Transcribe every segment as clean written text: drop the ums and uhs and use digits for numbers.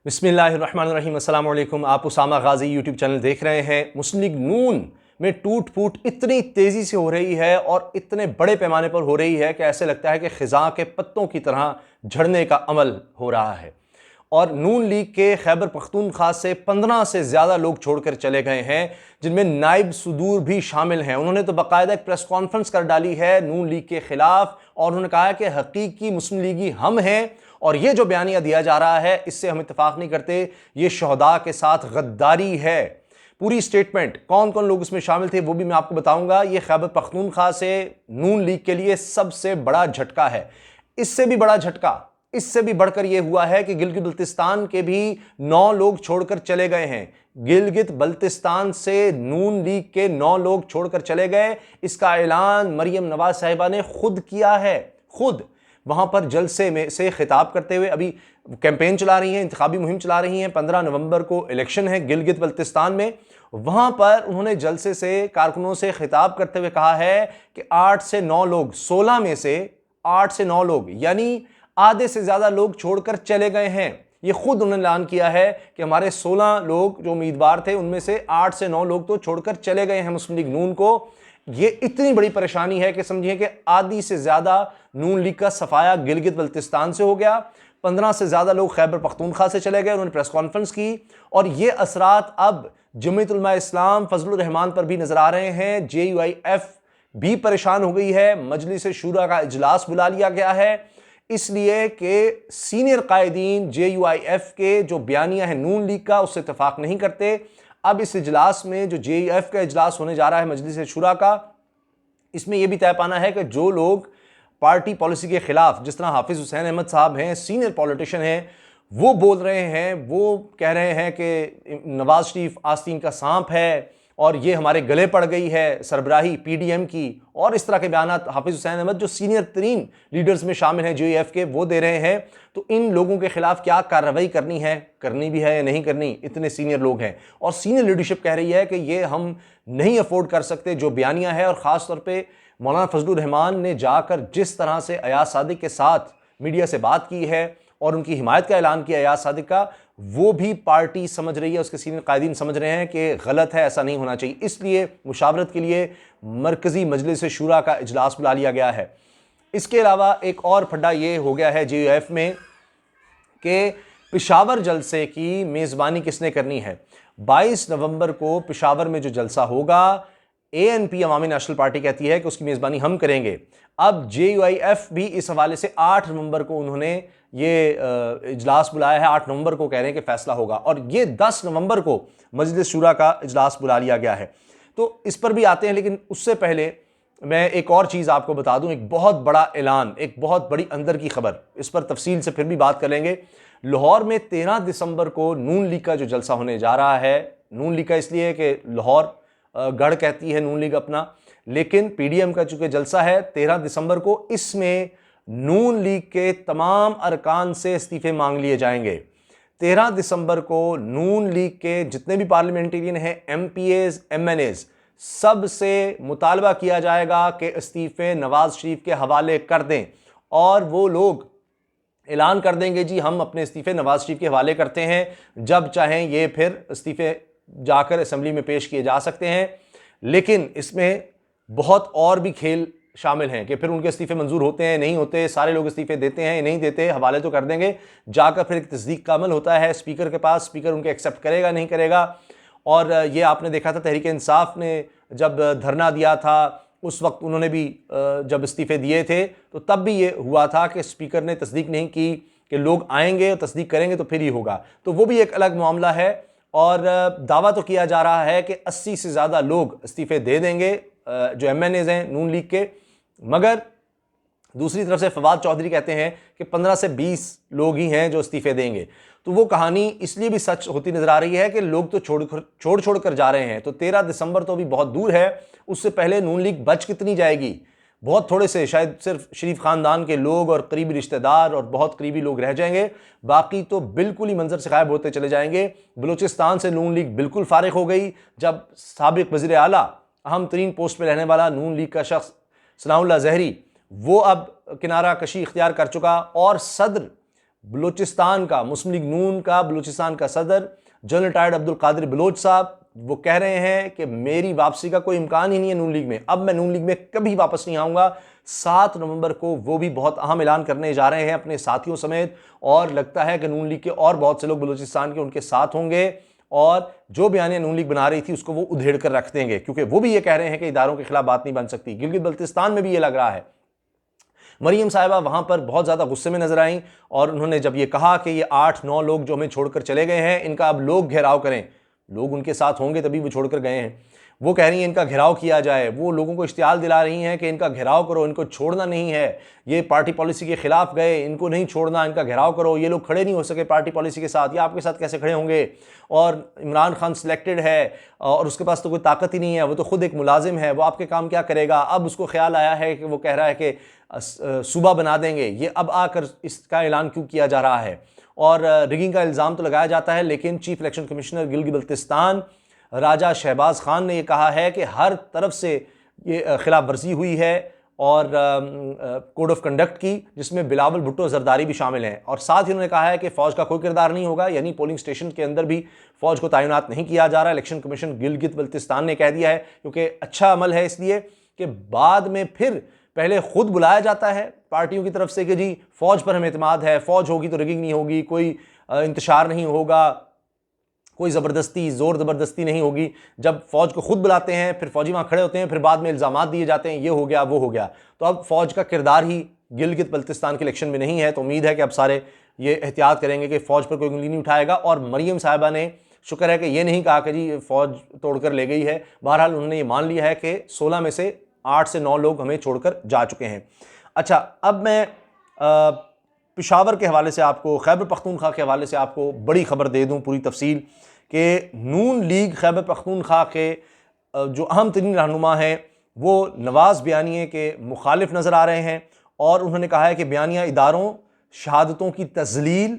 बिस्मिल्लाहिर्रहमानिर्रहीम अस्सलाम वालेकुम। आप उसामा गाजी यूट्यूब चैनल देख रहे हैं। मुस्लिम लीग नून में टूट फूट इतनी तेज़ी से हो रही है और इतने बड़े पैमाने पर हो रही है कि ऐसे लगता है कि ख़िज़ा के पत्तों की तरह झड़ने का अमल हो रहा है। और नून लीग के खैबर पख्तूनख्वा से 15 से ज़्यादा लोग छोड़कर चले गए हैं, जिनमें नायब सदूर भी शामिल हैं। उन्होंने तो बाकायदा एक प्रेस कॉन्फ्रेंस कर डाली है नून लीग के खिलाफ और उन्होंने कहा है कि हकीकी मुस्लिम लीगी हम हैं और ये जो बयानिया दिया जा रहा है इससे हम इत्तेफाक नहीं करते, ये शहदा के साथ गद्दारी है। पूरी स्टेटमेंट कौन कौन लोग इसमें शामिल थे वो भी मैं आपको बताऊंगा। ये खैबर पख्तूनख्वा से नून लीग के लिए सबसे बड़ा झटका है। इससे भी बड़ा झटका, इससे भी बढ़कर यह हुआ है कि गिलगित बल्तिस्तान के भी 9 लोग छोड़कर चले गए हैं। गिलगित बल्तिस्तान से नून लीग के 9 लोग छोड़कर चले गए। इसका ऐलान मरियम नवाज साहिबा ने खुद किया है। खुद वहां पर जलसे में से खिताब करते हुए अभी कैंपेन चला रही हैं, इंतखाबी मुहिम चला रही हैं। 15 नवंबर को इलेक्शन है गिलगित बल्तिस्तान में। वहां पर उन्होंने जलसे से कारकुनों से खिताब करते हुए कहा है कि 8 से 9 लोग, 16 में से 8 से 9 लोग यानी आधे से ज्यादा लोग छोड़कर चले गए हैं। ये खुद उन्होंने ऐलान किया है कि हमारे 16 लोग जो उम्मीदवार थे उनमें से 8 से 9 लोग तो छोड़कर चले गए हैं मुस्लिम लीग नून को। ये इतनी बड़ी परेशानी है कि समझिए कि आधी से ज्यादा नून लीग का सफाया गिलगित बल्तिस्तान से हो गया। 15 से ज्यादा लोग खैबर पख्तूनख्वा से चले गए। उन्होंने प्रेस कॉन्फ्रेंस की और ये असरात अब जमीयत उलमा इस्लाम फजलुर रहमान पर भी नजर आ रहे हैं। JUIF भी परेशान हो गई है। मजलिस शूरा का इजलास बुला लिया गया है इसलिए कि सीनियर कायदीन JUIF के जो बयानिया है नून लीग का उससे इत्तेफाक नहीं करते। अब इस इजलास में जो JUIF का इजलास होने जा रहा है मजलिस शूरा का, इसमें यह भी तय पाना है कि जो लोग पार्टी पॉलिसी के खिलाफ, जिस तरह हाफिज हुसैन अहमद साहब हैं, सीनियर पॉलिटिशियन हैं, वो बोल रहे हैं, वो कह रहे हैं कि नवाज शरीफ आस्तीन का सांप है और ये हमारे गले पड़ गई है सरबराही PDM की, और इस तरह के बयान हाफिज हुसैन अहमद जो सीनियर तरीन लीडर्स में शामिल हैं JUIF के, वो दे रहे हैं। तो इन लोगों के खिलाफ क्या कार्रवाई करनी है, करनी भी है या नहीं करनी, इतने सीनियर लोग हैं और सीनियर लीडरशिप कह रही है कि ये हम नहीं अफोर्ड कर सकते जो बयानिया है। और ख़ास तौर पर मौलाना फजलुर रहमान ने जाकर जिस तरह से अयाज सादिक के साथ मीडिया से बात की है और उनकी हिमायत का ऐलान किया अयाज सादिक का, वो भी पार्टी समझ रही है, उसके सीनियर कायदीन समझ रहे हैं कि गलत है, ऐसा नहीं होना चाहिए। इसलिए मुशावरत के लिए मरकजी मजलिस शूरा का इजलास बुला लिया गया है। इसके अलावा एक और फड्डा ये हो गया है JUIF में कि पेशावर जलसे की मेज़बानी किसने करनी है। 22 नवंबर को पेशावर में जो जलसा होगा, ANP अवामी नेशनल पार्टी कहती है कि उसकी मेज़बानी हम करेंगे। अब JUIF भी इस हवाले से 8 नवंबर को उन्होंने ये इजलास बुलाया है। 8 नवंबर को कह रहे हैं कि फैसला होगा और ये 10 नवंबर को मजलिस शूरा का इजलास बुला लिया गया है। तो इस पर भी आते हैं, लेकिन उससे पहले मैं एक और चीज़ आपको बता दूं। एक बहुत बड़ा ऐलान, एक बहुत बड़ी अंदर की खबर, इस पर तफसील से फिर भी बात कर लेंगे। लाहौर में 13 दिसंबर को नून लीग का जो जलसा होने जा रहा है, नून लीग का इसलिए कि लाहौर गढ़ कहती है नून लीग अपना, लेकिन PDM का चूंकि जलसा है 13 दिसंबर को, इसमें नून लीग के तमाम अरकान से इस्तीफे मांग लिए जाएंगे। 13 दिसंबर को नून लीग के जितने भी पार्लियामेंटेरियन हैं, MPAs MNAs, सब से मुतालबा किया जाएगा कि इस्तीफे नवाज शरीफ के हवाले कर दें और वो लोग ऐलान कर देंगे जी हम अपने इस्तीफे नवाज शरीफ के हवाले करते हैं। जब चाहें ये फिर इस्तीफे जाकर असेंबली में पेश किए जा सकते हैं। लेकिन इसमें बहुत और भी खेल शामिल हैं कि फिर उनके इस्तीफे मंजूर होते हैं, नहीं होते, सारे लोग इस्तीफे देते हैं, नहीं देते, हवाले तो कर देंगे, जाकर फिर एक तस्दीक का अमल होता है स्पीकर के पास, स्पीकर उनके एक्सेप्ट करेगा नहीं करेगा। और ये आपने देखा था तहरीक इंसाफ ने जब धरना दिया था उस वक्त उन्होंने भी जब इस्तीफे दिए थे तो तब भी ये हुआ था कि स्पीकर ने तस्दीक नहीं की कि लोग आएंगे और तस्दीक करेंगे तो फिर ही होगा। तो वो भी एक अलग मामला है और दावा तो किया जा रहा है कि 80 से ज़्यादा लोग इस्तीफे दे देंगे जो MNAs हैं नून लीग के। मगर दूसरी तरफ से फवाद चौधरी कहते हैं कि 15 से 20 लोग ही हैं जो इस्तीफे देंगे। तो वो कहानी इसलिए भी सच होती नजर आ रही है कि लोग तो छोड़ कर जा रहे हैं। तो 13 दिसंबर तो अभी बहुत दूर है, उससे पहले नून लीग बच कितनी जाएगी? बहुत थोड़े से, शायद सिर्फ शरीफ खानदान के लोग और करीबी रिश्तेदार और बहुत करीबी लोग रह जाएंगे, बाकी तो बिल्कुल ही मंजर से गायब होते चले जाएंगे। बलूचिस्तान से नून लीग बिल्कुल फारिग हो गई जब साबिक वज़ीर आला, अहम तरीन पोस्ट पर रहने वाला नून लीग का शख्स सनाउल्लाह ज़हरी, वो अब किनारा कशी इख्तियार कर चुका और सदर बलूचिस्तान का, मुस्लिम लीग नून का बलूचिस्तान का सदर जनरल टायर्ड अब्दुल कादिर बलोच साहब, वो कह रहे हैं कि मेरी वापसी का कोई इम्कान ही नहीं है नून लीग में, अब मैं नून लीग में कभी वापस नहीं आऊंगा। 7 नवंबर को वो भी बहुत अहम ऐलान करने जा रहे हैं अपने साथियों समेत, और लगता है कि नून लीग के और बहुत से लोग बलूचिस्तान के उनके साथ होंगे, और जो बयानिया नून लीग बना रही थी उसको वो उधेड़ कर रख देंगे, क्योंकि वो भी ये कह रहे हैं कि इदारों के खिलाफ बात नहीं बन सकती। गिलगित बल्तिस्तान में भी ये लग रहा है। मरियम साहिबा वहां पर बहुत ज्यादा गुस्से में नजर आई, और उन्होंने जब ये कहा कि ये 8-9 लोग जो हमें छोड़कर चले गए हैं, इनका अब लोग घेराव करें, लोग उनके साथ होंगे तभी वो छोड़कर गए हैं, वो कह रही हैं इनका घेराव किया जाए, वो लोगों को इश्तियाल दिला रही हैं कि इनका घेराव करो, इनको छोड़ना नहीं है, ये पार्टी पॉलिसी के खिलाफ गए, इनको नहीं छोड़ना, इनका घेराव करो, ये लोग खड़े नहीं हो सके पार्टी पॉलिसी के साथ, ये आपके साथ कैसे खड़े होंगे, और इमरान खान सिलेक्टेड है और उसके पास तो कोई ताकत ही नहीं है, वो तो खुद एक मुलाजिम है, वो आपके काम क्या करेगा। अब उसको ख्याल आया है कि वो कह रहा है कि सूबा बना देंगे, ये अब आकर इसका ऐलान क्यों किया जा रहा है। और रिगिंग का इल्ज़ाम तो लगाया जाता है, लेकिन chief election commissioner Gilgit Baltistan Raja Shahbaz Khan ने यह कहा है कि हर तरफ से ये खिलाफ वर्जी हुई है, और कोड ऑफ कंडक्ट की, जिसमें बिलावल भुट्टो जरदारी भी शामिल हैं, और साथ ही उन्होंने कहा है कि फ़ौज का कोई किरदार नहीं होगा, यानी पोलिंग स्टेशन के अंदर भी फ़ौज को तैनात नहीं किया जा रहा। इलेक्शन कमीशन गिलगित बल्तिस्तान ने कह दिया है, क्योंकि अच्छा अमल है इसलिए कि बाद में फिर पहले खुद बुलाया जाता है पार्टियों की तरफ से कि जी फ़ौज पर हमें एतमाद है, फ़ौज होगी तो रिगिंग नहीं होगी, कोई इंतशार नहीं होगा, कोई ज़बरदस्ती ज़ोर ज़बरदस्ती नहीं होगी। जब फ़ौज को खुद बुलाते हैं फिर फ़ौजी वहाँ खड़े होते हैं, फिर बाद में इल्ज़ामात दिए जाते हैं, ये हो गया वो हो गया। तो अब फ़ौज का किरदार ही गिलगित बल्तिस्तान के इलेक्शन में नहीं है, तो उम्मीद है कि अब सारे ये एहतियात करेंगे कि फ़ौज पर कोई उंगली नहीं उठाएगा। और मरियम साहिबा ने शुक्र है कि ये नहीं कहा कि जी फ़ौज तोड़कर ले गई है, बहरहाल उन्होंने ये मान लिया है कि 16 में से 8 से 9 लोग हमें छोड़कर जा चुके हैं। अच्छा, अब मैं पेशावर के हवाले से आपको, खैबर पख्तूनख्वा के हवाले से आपको बड़ी खबर दे दूं पूरी तफसील कि नून लीग खैबर पख्तूनख्वा के जो अहम तरीन रहनुमा हैं वो नवाज़ बयानिए के मुखालिफ नज़र आ रहे हैं, और उन्होंने कहा है कि बयानिया इदारों शहादतों की तजलील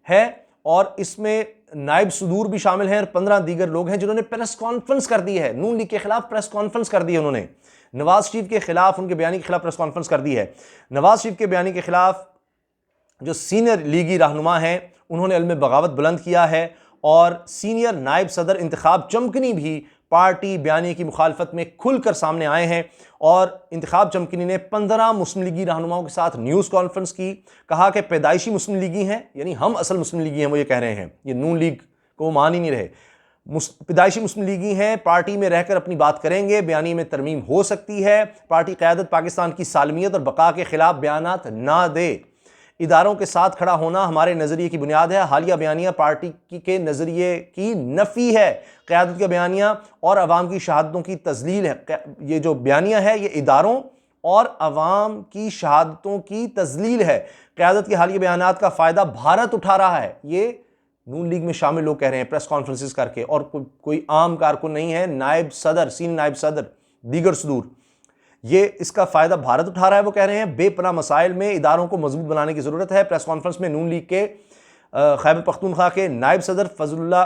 है, और इसमें नायब सदूर भी शामिल हैं और 15 दीगर लोग हैं जिन्होंने प्रेस कॉन्फ्रेंस कर दी है, नून लीग के खिलाफ प्रेस कॉन्फ्रेंस कर दी है उन्होंने, नवाज शरीफ के खिलाफ, उनके बयानी के खिलाफ प्रेस कॉन्फ्रेंस कर दी है। नवाज शरीफ के बयानी के खिलाफ जो सीनियर लीगी रहनुमा हैं उन्होंने अलम बगावत बुलंद किया है, और सीनियर नायब सदर इंतखाब चमकनी भी पार्टी बयानी की मुखालफत में खुलकर सामने आए हैं, और इंतखाब चमकनी ने 15 मुस्लिम लीगी रहनुमाओं के साथ न्यूज़ कॉन्फ्रेंस की, कहा कि पैदाइशी मुस्लिम लीगी हैं, यानी हम असल मुस्लिम लीगी हैं, वो ये कह रहे हैं, ये नून लीग को मान ही नहीं रहे, पैदाइशी मुस्लिम लीगी हैं, पार्टी में रहकर अपनी बात करेंगे, बयानी में तरमीम हो सकती है, पार्टी क़यादत पाकिस्तान की सालमियत और बका के खिलाफ बयानात ना दे, इदारों के साथ खड़ा होना हमारे नज़रिए की बुनियाद है, हालिया बयानिया पार्टी के नज़रिए की नफ़ी है, क़यादत का बयानिया और अवाम की शहादतों की तजलील है। ये जो बयानिया है ये इदारों और अवाम की शहादतों की तजलील है, क़यादत के हालिया बयानात का फ़ायदा भारत उठा रहा है, ये नून लीग में शामिल लोग कह रहे हैं प्रेस कॉन्फ्रेंसिस करके, और कोई आम कारकुन नहीं है, नायब सदर, सीनियर नायब सदर, दीगर सदूर, ये इसका फ़ायदा भारत उठा रहा है। वो कह रहे हैं बेपनाह मसाइल में इदारों को मजबूत बनाने की ज़रूरत है। प्रेस कॉन्फ्रेंस में नून लीग के खैबर पख्तूनख्वा के नायब सदर फजलुल्लाह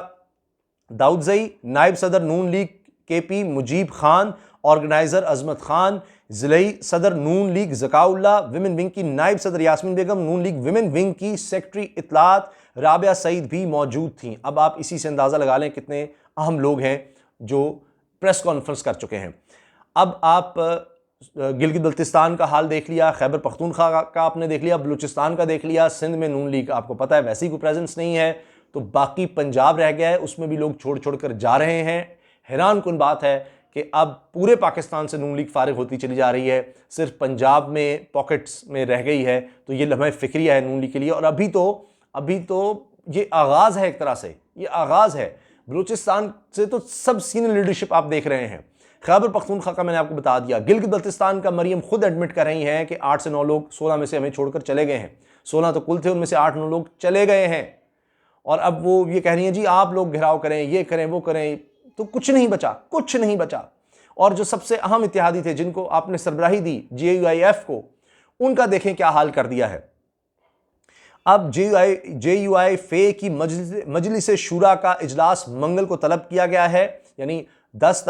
दाऊदज़ई, नायब सदर Noon league KP Mujib Khan, organiser Azmat Khan, ज़िलई सदर Noon league Zakaullah, women wing की नायब सदर Yasmeen Begum, Noon league women wing की सेक्रेटरी इत्तलात राबिया सईद भी मौजूद थीं। अब आप इसी से अंदाज़ा लगा लें कितने अहम लोग हैं जो प्रेस कॉन्फ्रेंस कर चुके हैं। अब आप गिलगित बल्तिस्तान का हाल देख लिया, खैबर पख्तूनख्वा का आपने देख लिया, बलूचिस्तान का देख लिया, सिंध में नून लीग आपको पता है वैसी कोई प्रेजेंस नहीं है, तो बाकी पंजाब रह गया है, उसमें भी लोग छोड़ छोड़ कर जा रहे हैं। हैरान कुन बात है कि अब पूरे पाकिस्तान से नून लीग फारिग होती चली जा रही है, सिर्फ पंजाब में पॉकेट्स में रह गई है, तो ये लम्हा फ़िक्रिया है नून लीग के लिए। और अभी तो ये आगाज़ है, एक तरह से ये आगाज़ है। बलूचिस्तान से तो सब सीनियर लीडरशिप आप देख रहे हैं। खैबर पख्तूनख्वा का मैंने आपको बता दिया, गिलगित बल्तिस्तान का मरियम खुद एडमिट कर रही हैं कि 8 से 9 लोग 16 में से हमें छोड़कर चले गए हैं, 16 तो कुल थे, उनमें से 8-9 लोग चले गए हैं, और अब वो ये कह रही हैं जी आप लोग घेराव करें, ये करें, वो करें, तो कुछ नहीं बचा, कुछ नहीं बचा। और जो सबसे अहम इत्तेहादी थे जिनको आपने सरबराही दी JUIF को, उनका देखें क्या हाल कर दिया है। अब JUI फे की मजलिस शूरा का इजलास मंगल को तलब किया गया है, यानी 10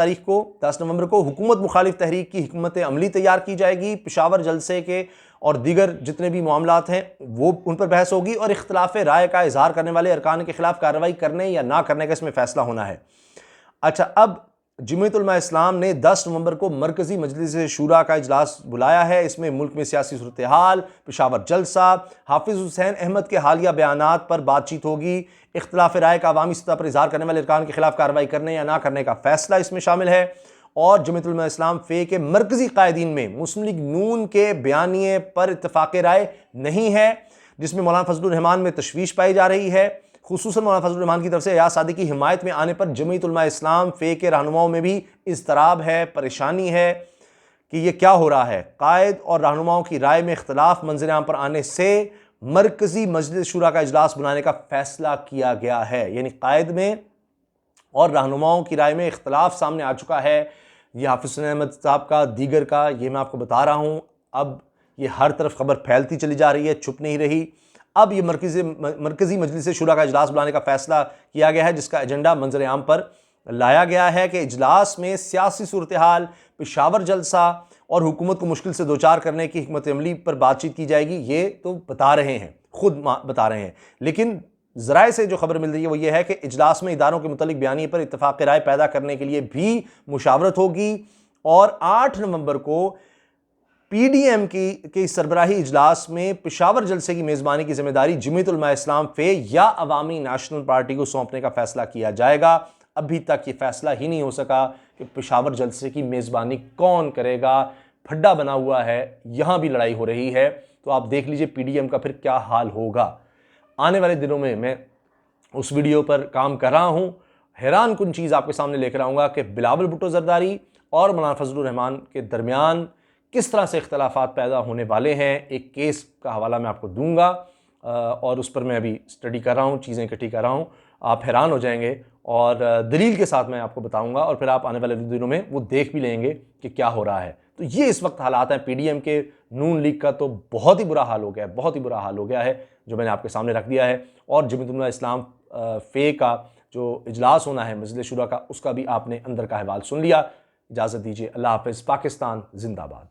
नवंबर को हुकूमत मुखालिफ तहरीक की हिकमत अमली तैयार की जाएगी। पेशावर जलसे के और दीगर जितने भी मामलात हैं वो उन पर बहस होगी, और इख्तिलाफ राय का इजहार करने वाले अरकान के खिलाफ कार्रवाई करने या ना करने का इसमें फैसला होना है। अच्छा, अब जमीयत उलमा इस्लाम ने 10 नवंबर को मरकजी मजलिस शूरा का इजलास बुलाया है। इसमें मुल्क में सियासी सूरत हाल, पेशावर जलसा, हाफिज हुसैन अहमद के हालिया बयानात पर बातचीत होगी, इख्तिलाफ राय का अवामी सतह पर इजहार करने वाले अरकान के खिलाफ कार्रवाई करने या ना करने का फैसला इसमें शामिल है। और जमीयत उलमा इस्लाम फे के मरकजी कायदीन में मुस्लिम लीग नून के बयानिए पर इत्तफाक राय नहीं है, जिसमें मौलाना फजलुर रहमान में तशवीश पाई जा रही है। खुसूसन मौलाना फजलुर रहमान की तरफ से या सादी की हिमायत में आने पर जमीयत उलमा इस्लाम फे के रहनुमाओं में भी इज़्तराब है, परेशानी है कि ये क्या हो रहा है। कायद और रहनुमाओं की राय में इख्तलाफ मंजर आम पर आने से मरकजी मजलिस शूरा का इजलास बुलाने का फैसला किया गया है। यानी कायद में और रहनुमाओं की राय में इख्तलाफ सामने आ चुका है। ये हाफिज हुसैन अहमद साहब का, दीगर का, ये मैं आपको बता रहा हूँ। अब ये हर तरफ खबर फैलती चली जा रही है, छुप नहीं रही। अब ये मरकजी मजलिस शूरा का इजलास बुलाने का फैसला किया गया है, जिसका एजेंडा मंजर आम पर लाया गया है कि इजलास में सियासी सूरत हाल, पेशावर जलसा और हुकूमत को मुश्किल से दो चार करने की हिकमत अमली पर बातचीत की जाएगी। ये तो बता रहे हैं, खुद बता रहे हैं, लेकिन ज़राए से जो खबर मिल रही है वो ये है कि इजलास में इदारों के मुतालिक बयानी पर इत्तफाक राय पैदा करने के लिए भी मुशावरत होगी। और 8 नवंबर को PDM की सरबराही इजलास में पेशावर जलसे की मेज़बानी की जिम्मेदारी जमीयत उलमा इस्लाम फे या अवामी नेशनल पार्टी को सौंपने का फैसला किया जाएगा। अभी तक ये फैसला ही नहीं हो सका कि पेशावर जलसे की मेज़बानी कौन करेगा। फड्डा बना हुआ है, यहाँ भी लड़ाई हो रही है। तो आप देख लीजिए PDM का फिर क्या हाल होगा। आने वाले दिनों में मैं उस वीडियो पर काम कर रहा हूँ। हैरान कुन चीज़ आपके सामने लेकर आऊँगा कि बिलावल भुट्टो जरदारी और मौलाना फजलुर रहमान के दरमियान किस तरह से इख्तलाफात पैदा होने वाले हैं। एक केस का हवाला मैं आपको दूंगा और उस पर मैं अभी स्टडी कर रहा हूँ, चीज़ें इकट्ठी कर रहा हूँ। आप हैरान हो जाएंगे और दलील के साथ मैं आपको बताऊंगा, और फिर आप आने वाले दिनों में वो देख भी लेंगे कि क्या हो रहा है। तो ये इस वक्त हालात हैं PDM के। नून लीग का तो बहुत ही बुरा हाल हो गया है, बहुत ही बुरा हाल हो गया है, जो मैंने आपके सामने रख दिया है। और जमीयत उलमा इस्लाम फे का जो इजलास होना है मजलिस शूरा का, उसका भी आपने अंदर का अहवाल सुन लिया। इजाज़त दीजिए, अल्लाह हाफ़िज़। पाकिस्तान जिंदाबाद।